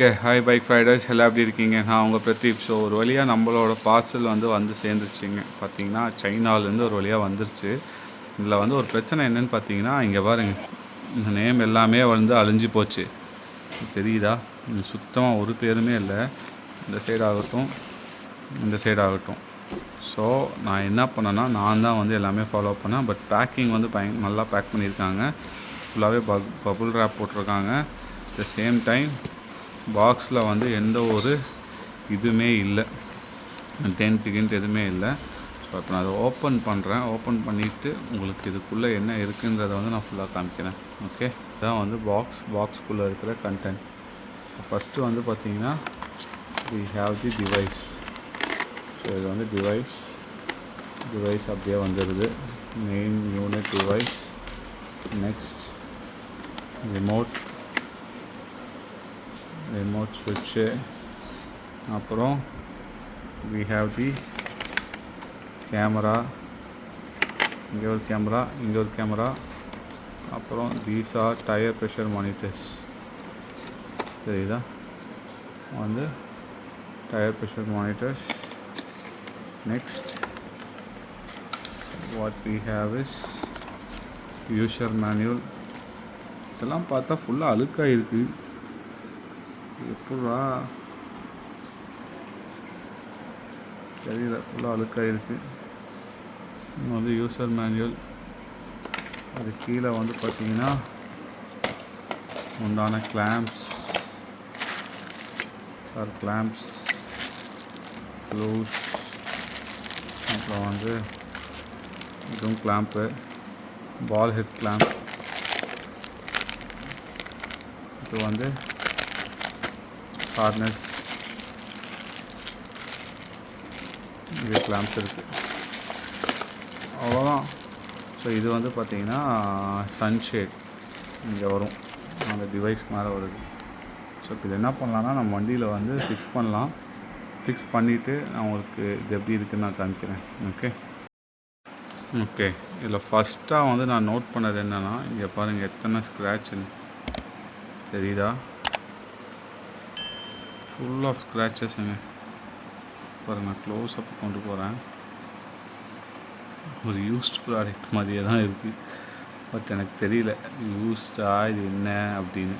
Okay hi bike Riders எல்லாம் எப்படி இருக்கீங்க? நான் உங்கள் பிரதீப். ஸோ ஒரு வழியாக நம்மளோட பார்சல் வந்து சேர்ந்துருச்சுங்க. பார்த்தீங்கன்னா சைனாலேருந்து ஒரு வழியாக வந்துருச்சு. இதில் வந்து ஒரு பிரச்சனை என்னென்னு பார்த்தீங்கன்னா, இங்கே பாருங்கள், இந்த நேம் எல்லாமே வந்து அழிஞ்சு போச்சு. தெரியுதா? சுத்தமாக ஒரு பேருமே இல்லை. இந்த சைடு ஆகட்டும், இந்த சைடு ஆகட்டும். ஸோ நான் என்ன பண்ணேன்னா, நான் தான் வந்து எல்லாமே ஃபாலோ பண்ணேன். பட் பேக்கிங் வந்து நல்லா பேக் பண்ணியிருக்காங்க. ஃபுல்லாகவே பபுள் ரேப் போட்டிருக்காங்க. அட் த சேம் டைம் பாக்ஸில் வந்து எந்த ஒரு இதுவுமே இல்லை, டென்ட் எதுவுமே இல்லை. ஸோ இப்போ நான் அதை ஓப்பன் பண்ணுறேன். ஓப்பன் பண்ணிவிட்டு உங்களுக்கு இதுக்குள்ளே என்ன இருக்குன்றதை வந்து நான் ஃபுல்லாக காமிக்கிறேன். ஓகே, இதான் வந்து பாக்ஸ்குள்ளே இருக்கிற கண்டென்ட். ஃபஸ்ட்டு வந்து பார்த்திங்கன்னா we have the device. So இது வந்து டிவைஸ் அப்படியே வந்துடுது. Main unit device. Next remote switch. அப்புறம் we have the camera. இங்கே ஒரு கேமரா. அப்புறம் these are tire pressure monitors. சரிதா? வந்து tire pressure monitors. Next what we have is user manual. இதெல்லாம் பார்த்தா ஃபுல்லாக அழுக்காக இருக்குது. எப்படா தெரியல, ஃபுல்லாக அழுக்காக இருக்குது. இன்னும் வந்து யூசர் மேனுவல். அது கீழே வந்து பார்த்திங்கன்னா உண்டான கிளாம்ப்ஸ், க்ளூஸ். அப்புறம் வந்து இதுவும் கிளாம்ப்பு, பால் ஹெட் கிளாம்ப். இது வந்து ஹார்னஸ். இது கிளாம்ப்ஸ் இருக்குது. அவ்வளோதான். ஸோ இது வந்து பார்த்திங்கன்னா சன்ஷேட் இங்கே வரும், அந்த டிவைஸ்க்கு மேலே வருது. ஸோ இது என்ன பண்ணலான்னா, நம்ம வண்டியில் வந்து ஃபிக்ஸ் பண்ணிவிட்டு நான் உங்களுக்கு இது எப்படி இருக்குதுன்னு நான் காமிக்கிறேன். ஓகே இதில் ஃபஸ்ட்டாக வந்து நான் நோட் பண்ணது என்னென்னா, இங்கே பாருங்கள் எத்தனை ஸ்க்ராட்சுன்னு தெரியுதா? ஃபுல் ஆஃப் ஸ்க்ராச்சஸுங்க. பாருங்கள், நான் க்ளோஸ் அப் கொண்டு போகிறேன். ஒரு யூஸ்ட் ப்ராடக்ட் மாதிரியே தான் இருக்குது. பட் எனக்கு தெரியல யூஸ்டா இது என்ன அப்படின்னு.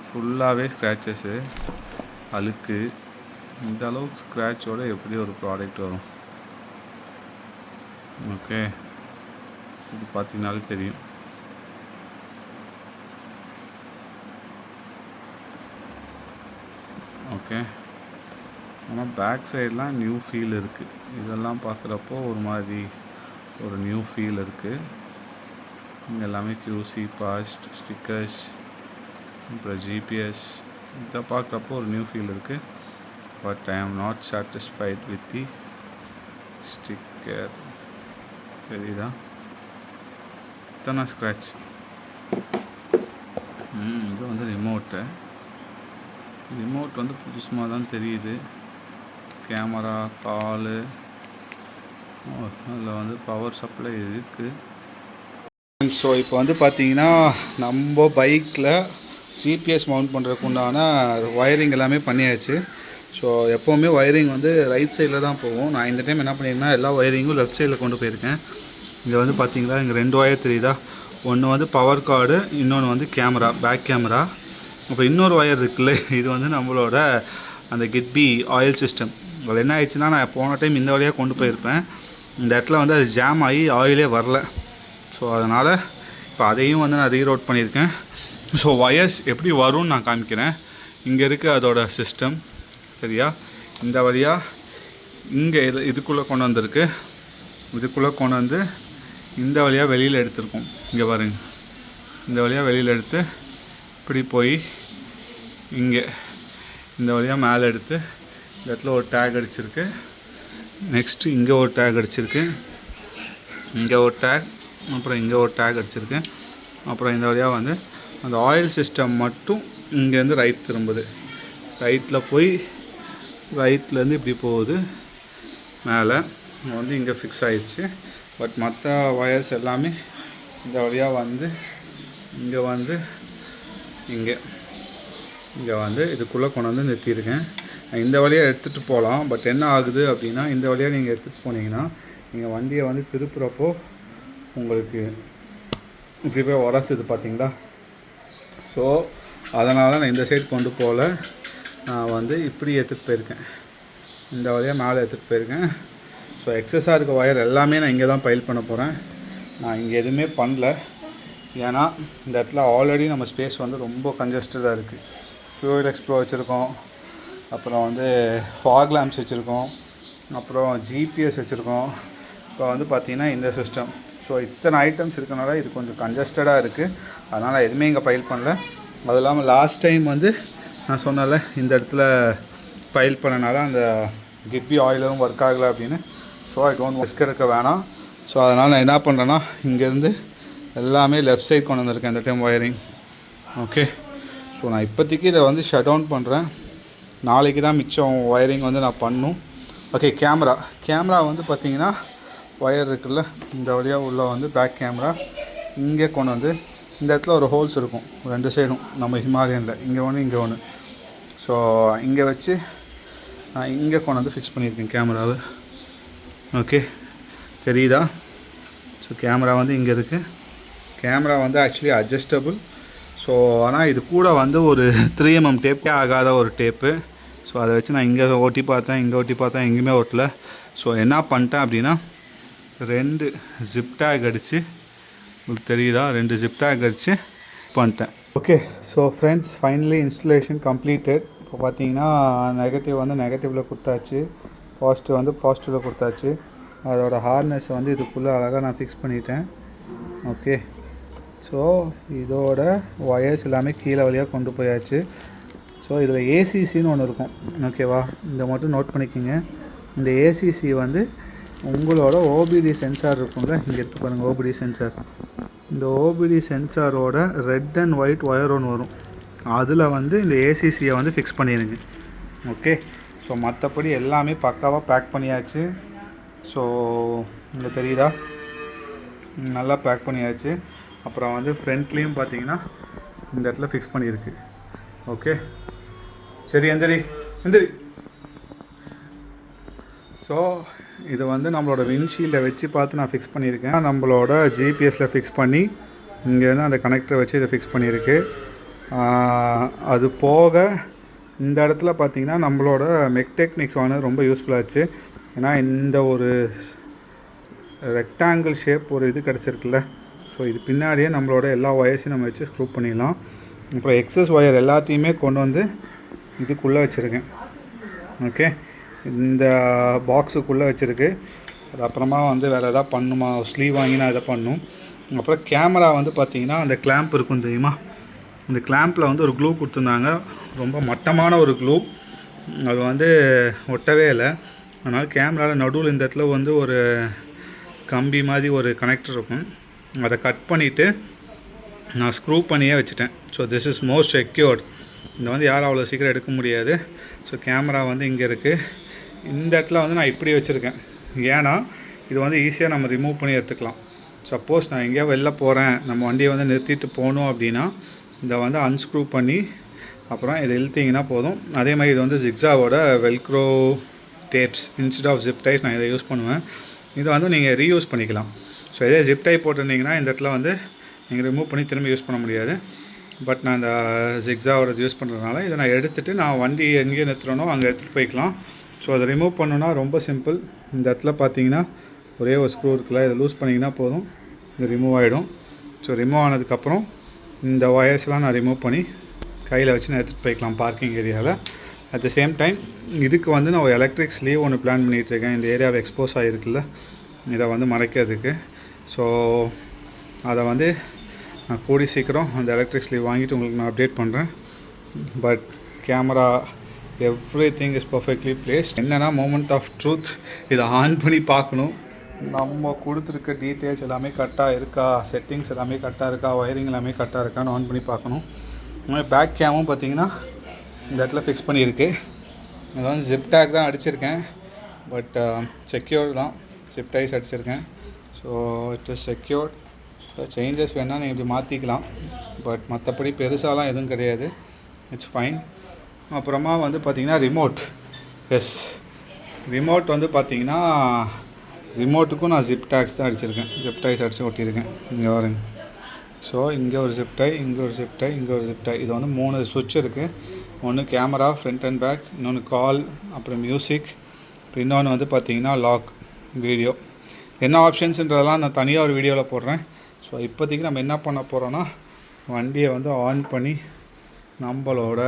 ஃபுல்லாகவே ஸ்க்ராச்சஸ்ஸு, அழுக்கு. இந்த அளவுக்கு ஸ்க்ராட்சோடு எப்படி ஒரு ப்ராடக்ட் வரும்? ஓகே, இது பார்த்தீங்கனாலே தெரியும். ஓகே, ஆனால் பேக் சைடெலாம் நியூ ஃபீல் இருக்குது. இதெல்லாம் பார்க்குறப்போ ஒரு நியூ ஃபீல் இருக்குது. இங்கே எல்லாமே QC பாஸ்ட் ஸ்டிக்கர்ஸ், அப்புறம் GPS. இதை பார்க்குறப்போ ஒரு நியூ ஃபீல் இருக்குது. But I am not satisfied with the sticker. தெரியுதா? இத்தனை ஸ்க்ராட்ச். இது வந்து ரிமோட் வந்து புதுசுமாக தான் தெரியுது. கேமரா, காலு, அதில் வந்து பவர் சப்ளை இருக்குது. ஸோ இப்போ வந்து பார்த்திங்கன்னா நம்ம பைக்கில் GPS மவுண்ட் பண்ணுறதுக்கு உண்டான ஒயரிங் எல்லாமே பண்ணியாச்சு. ஸோ எப்போவுமே ஒயரிங் வந்து ரைட் சைடில் தான் போகும். நான் இந்த டைம் என்ன பண்ணியிருந்தேன், எல்லா ஒயரிங்கும் லெஃப்ட் சைடில் கொண்டு போயிருக்கேன். இங்கே வந்து பார்த்திங்களா, இங்கே 2 ஒயர் தெரியுதா? ஒன்று வந்து பவர் கார்டு, இன்னொன்று வந்து கேமரா, பேக் கேமரா. அப்போ இன்னொரு ஒயர் இருக்குல்ல, இது வந்து நம்மளோட அந்த கிட்பி ஆயில் சிஸ்டம். அதில் என்ன ஆயிடுச்சுன்னா, நான் போன டைம் இந்த வழியாக கொண்டு போயிருப்பேன். இந்த இடத்துல வந்து அது ஜாம் ஆகி ஆயிலே வரல. ஸோ அதனால் இப்போ அதையும் வந்து நான் ரீரோட் பண்ணியிருக்கேன். ஸோ ஒயர்ஸ் எப்படி வரும்னு நான் காமிக்கிறேன். இங்கே இருக்குது அதோட சிஸ்டம். சரியா? இந்த வழியாக இங்கே இதுக்குள்ளே கொண்டு வந்திருக்கு. இதுக்குள்ளே கொண்டு வந்து இந்த வழியாக வெளியில் எடுத்துருக்கோம். இங்கே பாருங்கள், இந்த வழியாக வெளியில் எடுத்து இப்படி போய் இங்கே இந்த வழியாக மேலே எடுத்து இந்த இடத்துல ஒரு டேக் அடிச்சிருக்கு. நெக்ஸ்ட்டு இங்கே ஒரு டேக் அடிச்சிருக்கு, இங்கே ஒரு டேக், அப்புறம் இங்கே ஒரு டேக் அடிச்சிருக்கு. அப்புறம் இந்த வழியாக வந்து அந்த ஆயில் சிஸ்டம் மட்டும் இங்கேருந்து ரைட் திரும்புது. ரைட்டில் போய் ரைட்லேருந்து இப்படி போகுது மேலே வந்து இங்கே ஃபிக்ஸ் ஆகிடுச்சு. பட் மற்ற ஒயர்ஸ் எல்லாமே இந்த வழியாக வந்து இங்கே வந்து இங்கே இங்கே வந்து இதுக்குள்ளே கொண்டு வந்து நிறுத்தியிருக்கேன். இந்த வழியாக எடுத்துகிட்டு போகலாம். பட் என்ன ஆகுது அப்படின்னா, இந்த வழியாக நீங்கள் எடுத்துகிட்டு போனீங்கன்னா நீங்கள் வண்டியை வந்து திருப்புறப்போ உங்களுக்கு இப்படி போய் உரசுது பார்த்தீங்களா. ஸோ அதனால் நான் இந்த சைடு கொண்டு போகல. நான் வந்து இப்படி எடுத்துகிட்டு போயிருக்கேன். இந்த வழியாக மேலே எடுத்துகிட்டு போயிருக்கேன். ஸோ எக்ஸஸாக இருக்க ஒயர் எல்லாமே நான் இங்கே தான் பைல் பண்ண போகிறேன். நான் இங்கே எதுவுமே பண்ணல. ஏன்னா இந்த இடத்துல ஆல்ரெடி நம்ம ஸ்பேஸ் வந்து ரொம்ப கன்ஜஸ்டடாக இருக்குது. ஃபியூல் எக்ஸ்ப்ளோ வச்சுருக்கோம், அப்புறம் வந்து ஃபாக் லேம்ப்ஸ் வச்சுருக்கோம், அப்புறம் ஜிபிஎஸ் வச்சுருக்கோம். இப்போ வந்து பார்த்திங்கன்னா இந்த சிஸ்டம். ஸோ இத்தனை ஐட்டம்ஸ் இருக்கனால இது கொஞ்சம் கன்ஜஸ்டடாக இருக்குது. அதனால் எதுவுமே இங்கே பைல் பண்ணல. அது இல்லாமல் லாஸ்ட் டைம் வந்து நான் சொன்னல இந்த இடத்துல பைல் பண்ணனால அந்த கிப்பி ஆயிலும் ஒர்க் ஆகலை அப்படின்னு. ஸோ ஐ டோன்ட் ரிஸ்க் எடுக்க வேணாம். ஸோ அதனால் நான் என்ன பண்ணுறேன்னா இங்கேருந்து எல்லாமே லெஃப்ட் சைட் கொண்டு வந்திருக்கேன் இந்த டைம் ஒயரிங். ஓகே, ஸோ நான் இப்போதைக்கு இதை வந்து ஷட் டவுன் பண்ணுறேன். நாளைக்கு தான் மிச்சம் ஒயரிங் வந்து நான் பண்ணும். ஓகே, கேமரா வந்து பார்த்திங்கன்னா ஒயர் இருக்குல்ல, இந்த வழியாக உள்ள வந்து பேக் கேமரா இங்கே கொண்டு வந்து இந்த இடத்துல ஒரு ஹோல்ஸ் இருக்கும் 2 சைடும் நம்ம ஹிமாலயனில், இங்கே ஒன்று இங்கே ஒன்று. ஸோ இங்கே வச்சு நான் இங்கே கொண்டு வந்து ஃபிக்ஸ் பண்ணியிருக்கேன் கேமராவை. ஓகே, தெரியுதா? ஸோ கேமரா வந்து இங்கே இருக்குது. கேமரா வந்து ஆக்சுவலி அட்ஜஸ்டபுள். ஸோ ஆனால் இது கூட வந்து ஒரு 3mm டேப்பே ஆகாத ஒரு டேப்பு. ஸோ அதை வச்சு நான் இங்கே ஓட்டி பார்த்தேன், இங்கே ஓட்டி பார்த்தேன், எங்கேயுமே ஓட்டலை. ஸோ என்ன பண்ணிட்டேன் அப்படின்னா 2 ஜிப் டேக் அடித்து, உங்களுக்கு தெரியுதா, 2 ஜிப் டேக் அடித்து பண்ணிட்டேன். Okay, so friends, finally installation completed. இப்போ பார்த்தீங்கன்னா நெகட்டிவ் வந்து நெகட்டிவில் கொடுத்தாச்சு, பாசிட்டிவ் வந்து பாசிட்டிவில் கொடுத்தாச்சு. அதோட ஹார்னஸை வந்து இதுக்குள்ளே அழகாக நான் ஃபிக்ஸ் பண்ணிட்டேன். ஓகே, ஸோ இதோட ஒயர்ஸ் எல்லாமே கீழே வழியாக கொண்டு போயாச்சு. ஸோ இதில் ஏசிசின்னு ஒன்று இருக்கும், ஓகேவா? இதை மட்டும் நோட் பண்ணிக்கோங்க. இந்த ஏசிசி வந்து உங்களோட ஓபிடி சென்சார் இருக்கும்ல, இங்கே இருக்குது பாருங்கள் ஓபிடி சென்சார். இந்த ஓபிடி சென்சாரோட ரெட் அண்ட் ஒயிட் ஒயர் ஒன்று வரும், அதில் வந்து இந்த ஏசிசியை வந்து ஃபிக்ஸ் பண்ணிடுங்க. ஓகே, ஸோ மற்றபடி எல்லாமே பக்காவாக பேக் பண்ணியாச்சு. ஸோ இங்கே தெரியுதா, நல்லா பேக் பண்ணியாச்சு. அப்புறம் வந்து ஃப்ரண்ட்லேயும் பார்த்தீங்கன்னா இந்த இடத்துல ஃபிக்ஸ் பண்ணியிருக்கு. ஓகே, சரி, எந்திரி. ஸோ இது வந்து நம்மளோட விண்ட்ஷீல்டை வச்சு பார்த்து நான் ஃபிக்ஸ் பண்ணியிருக்கேன். நம்மளோட ஜிபிஎஸில் ஃபிக்ஸ் பண்ணி இங்கேருந்து அந்த கனெக்டரை வச்சு இதை ஃபிக்ஸ் பண்ணியிருக்கு. அது போக இந்த இடத்துல பார்த்திங்கன்னா நம்மளோட மெக்டெக்னிக்ஸ் வாங்கினது ரொம்ப யூஸ்ஃபுல்லாச்சு. ஏன்னா இந்த ஒரு ரெக்டாங்கிள் ஷேப் ஒரு இது கிடச்சிருக்குல்ல, ஸோ இது பின்னாடியே நம்மளோட எல்லா ஒயர்ஸையும் நம்ம வச்சு ஸ்க்ரூ பண்ணிடலாம். அப்புறம் எக்ஸஸ் ஒயர் எல்லாத்தையுமே கொண்டு வந்து இதுக்குள்ளே வச்சுருக்கேன். ஓகே, இந்த பாக்ஸுக்குள்ளே வச்சுருக்கு. அது அப்புறமா வந்து வேறு எதாவது பண்ணுமா, ஸ்லீவ் வாங்கி நான் இதை பண்ணும். அப்புறம் கேமரா வந்து பார்த்திங்கன்னா அந்த கிளாம்ப் இருக்கும் தெரியுமா, இந்த கிளாம்பில் வந்து ஒரு க்ளூ கொடுத்துருந்தாங்க, ரொம்ப மட்டமான ஒரு க்ளூ. அது வந்து ஒட்டவே இல்லை. அதனால் கேமராவில் நடுவில் இந்த இடத்துல வந்து ஒரு கம்பி மாதிரி ஒரு கனெக்டர் இருக்கும், அதை கட் பண்ணிவிட்டு நான் ஸ்க்ரூ பண்ணியே வச்சுட்டேன். So this is most secured. இந்த வந்து யாரும் அவ்வளோ சீக்கிரம் எடுக்க முடியாது. ஸோ கேமரா வந்து இங்கே இருக்குது. இந்த இடத்துல வந்து நான் இப்படி வச்சுருக்கேன், ஏன்னா இது வந்து ஈஸியாக நம்ம ரிமூவ் பண்ணி எடுத்துக்கலாம். சப்போஸ் நான் எங்கேயா வெளில போகிறேன், நம்ம வண்டியை வந்து நிறுத்திட்டு போகணும் அப்படின்னா இதை வந்து அன்ஸ்க்ரூ பண்ணி அப்புறம் இதை இழுத்திங்கன்னா போதும். அதே மாதிரி இது வந்து ஜிக்ஸாவோட velcro tapes instead of zip ties நான் இதை யூஸ் பண்ணுவேன். இதை வந்து நீங்கள் ரீயூஸ் பண்ணிக்கலாம். ஸோ இதே ஜிப் டை போட்டிருந்தீங்கன்னா இந்த இடத்துல வந்து நீங்கள் ரிமூவ் பண்ணி திரும்ப யூஸ் பண்ண முடியாது. பட் நான் இந்த ஜிக்ஸாவோட யூஸ் பண்ணுறதுனால இதை நான் எடுத்துகிட்டு நான் வண்டி எங்கேயே நிறுத்துறனோ அங்கே எடுத்துகிட்டு போய்க்கலாம். ஸோ அதை ரிமூவ் பண்ணணுன்னா ரொம்ப சிம்பிள். இந்த இடத்துல பார்த்தீங்கன்னா ஒரே ஒரு ஸ்க்ரூ இருக்குல்ல, இதை லூஸ் பண்ணிங்கன்னா போதும், இது ரிமூவ் ஆகிடும். ஸோ ரிமூவ் ஆனதுக்கப்புறம் இந்த ஒயர்ஸ்லாம் நான் ரிமூவ் பண்ணி கையில் வச்சு நான் எடுத்துகிட்டு போய்க்கலாம் பார்க்கிங் ஏரியாவில். அட் த சேம் டைம் இதுக்கு வந்து நான் ஒரு எலக்ட்ரிக் ஸ்லீவ் ஒன்று பிளான் பண்ணிகிட்ருக்கேன். இந்த ஏரியாவை எக்ஸ்போஸ் ஆகிருக்குல்ல, இதை வந்து மறைக்கிறதுக்கு. ஸோ அதை வந்து நான் கூடி சீக்கிரம் அந்த எலக்ட்ரிக் ஸ்லீவ் வாங்கிட்டு உங்களுக்கு நான் அப்டேட் பண்ணுறேன். But camera every thing is perfectly placed. என்னென்னா மோமெண்ட் ஆஃப் ட்ரூத், இதை ஆன் பண்ணி பார்க்கணும், நம்ம கொடுத்துருக்க டீட்டெயில்ஸ் எல்லாமே கரெக்டாக இருக்கா, செட்டிங்ஸ் எல்லாமே கரெக்டாக இருக்கா, ஒயரிங் எல்லாமே கரெக்டாக இருக்கான்னு ஆன் பண்ணி பார்க்கணும். அதுமாதிரி பேக் கேமும் பார்த்திங்கன்னா இந்த இடத்துல ஃபிக்ஸ் பண்ணியிருக்கு. அது வந்து ஜிப் டேக் தான் அடிச்சிருக்கேன், பட் செக்யூர் தான், ஜிப் டைஸ் அடிச்சிருக்கேன். So it is secured. Changes வேணால் நீங்கள் இப்படி மாற்றிக்கலாம், பட் மற்றபடி பெருசாலாம் எதுவும் கிடையாது. It's fine. அப்புறமா வந்து பார்த்திங்கன்னா ரிமோட். எஸ், ரிமோட் வந்து பார்த்திங்கன்னா ரிமோட்டுக்கும் நான் ஜிப் டேக்ஸ் தான் அடிச்சிருக்கேன். ஜிப் டைஸ் அடித்து ஒட்டியிருக்கேன். இங்கே வருங்க. ஸோ இங்கே ஒரு ஜிப் டை, இங்கே ஒரு ஜிப் டை, இங்கே ஒரு ஜிப் டை. இது வந்து 3 சுவிட்ச் இருக்குது. ஒன்று கேமரா ஃப்ரண்ட் அண்ட் பேக், இன்னொன்று கால், அப்புறம் மியூசிக், இன்னொன்று வந்து பார்த்திங்கன்னா லாக் வீடியோ. என்ன ஆப்ஷன்ஸுன்றதெல்லாம் நான் தனியாக ஒரு வீடியோவில் போடுறேன். ஸோ இப்போதைக்கு நம்ம என்ன பண்ண போகிறோன்னா வண்டியை வந்து ஆன் பண்ணி நம்மளோட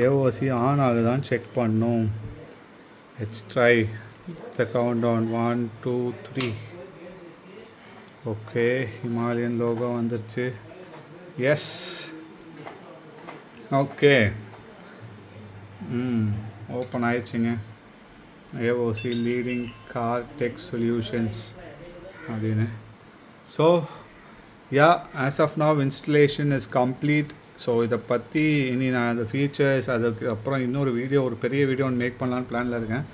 ஏஓசி ஆன் ஆகுதான்னு செக் பண்ணணும். Let's try the count down. 1 2 3. Okay, Himalayan logo வந்துருச்சு. எஸ், ஓகே, ஓப்பன் ஆயிடுச்சுங்க. AOC leading car tech solutions அப்படின்னு. So yeah, as of now installation is complete. So இதை பற்றி இனி நான் அந்த ஃபீச்சர்ஸ் அதுக்கு அப்புறம் இன்னொரு வீடியோ, ஒரு பெரிய வீடியோ ஒன்று மேக் பண்ணலான்னு பிளானில் இருக்கேன்.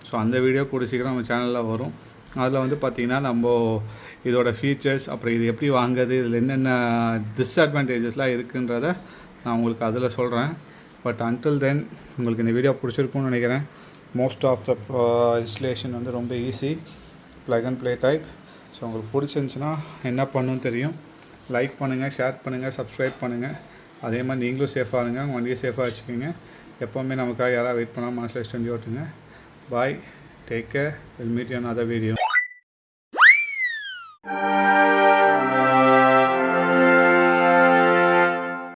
ஸோ அந்த வீடியோ கூட சீக்கிரம் நம்ம சேனலில் வரும். அதில் வந்து பார்த்திங்கன்னா நம்ம இதோட ஃபீச்சர்ஸ், அப்புறம் இது எப்படி வாங்குறது, இதில் என்னென்ன டிஸ்அட்வான்டேஜஸ்லாம் இருக்குன்றத நான் உங்களுக்கு அதில் சொல்கிறேன். பட் அன்டில் தென் உங்களுக்கு இந்த வீடியோ பிடிச்சிருக்கும்னு நினைக்கிறேன். மோஸ்ட் ஆஃப் த இன்ஸ்டலேஷன் வந்து ரொம்ப easy, plug and play type. So உங்களுக்கு பிடிச்சிருந்துச்சின்னா என்ன பண்ணணும்னு தெரியும். லைக் பண்ணுங்கள், ஷேர் பண்ணுங்கள், சப்ஸ்கிரைப் பண்ணுங்கள். அதே மாதிரி நீங்களும் சேஃபாக இருங்க, உங்கள் வண்டியை சேஃபாக வச்சுக்கோங்க. எப்போவுமே நமக்காக யாராவது வெயிட் பண்ணாமல் மனசில் வச்சு வண்டி ஓட்டுங்க. Bye, take care, will meet you another video.